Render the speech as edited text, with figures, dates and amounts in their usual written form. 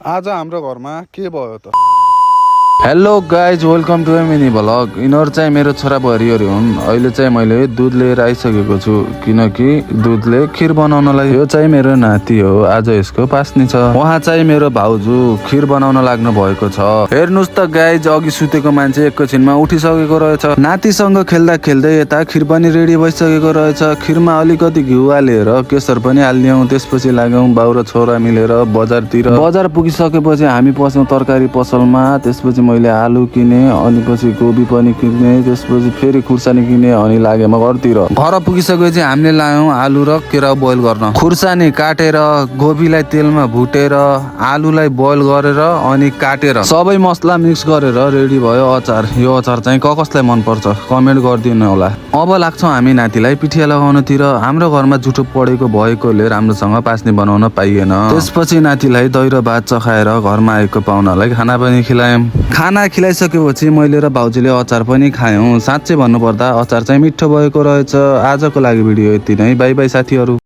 आज हाम्रो घरमा के भयो त? Hello guys, welcome to mini vlog. यिनीहरू चाहिँ मेरो छोराबुहारीहरू हुन्। अहिले चाहिँ मैले दुध लिएर आइसकेको छु किनकि दुधले खिर बनाउनलाई। यो चाहिँ मेरो नाति हो, आज यसको पास्नी छ। उहाँ चाहिँ मेरो भाउजू खिर बनाउन लाग्नु भएको छ। हेर्नुहोस् त गाइज, अघि सुतेको मान्छे एकैछिनमा उठिसकेको रहेछ। नातिसँग खेल्दा खेल्दै यता खिर पनि रेडी भइसकेको रहेछ। खिरमा अलिकति घिउ हालेर केसर पनि हालिदियौँ। त्यसपछि लाग्यौँ बाउ र छोरा मिलेर बजारतिर। बजार पुगिसकेपछि हामी पस्यौँ तरकारी पसलमा। त्यसपछि मैले आलु किने, अनि पछि गोबी पनि किने, त्यसपछि फेरि खुर्सानी किने, अनि लागे म घरतिर। घर पुगिसकेपछि हामीले लायौँ आलु र केरा बोइल गर्न। खुर्सानी काटेर, गोबीलाई तेलमा भुटेर, आलुलाई बोइल गरेर अनि काटेर सबै मसला मिक्स गरेर रेडी भयो अचार। यो अचार चाहिँ कसलाई मनपर्छ कमेन्ट गरिदिनु होला। अब लाग्छौँ हामी नातिलाई पिठिया लगाउनतिर। हाम्रो घरमा जुठो पढेको भएकोले राम्रोसँग पास्नी बनाउन पाइएन। त्यसपछि नातिलाई दही र भात चखाएर घरमा आएको पाहुनालाई खाना पनि खिलायौँ। खाना खिलाइसकेपछि मैले र भाउजूले अचार पनि खायौँ। साँच्चै भन्नुपर्दा अचार चाहिँ मिठो भएको रहेछ। आजको लागि भिडियो यति नै। बाई बाई साथीहरू।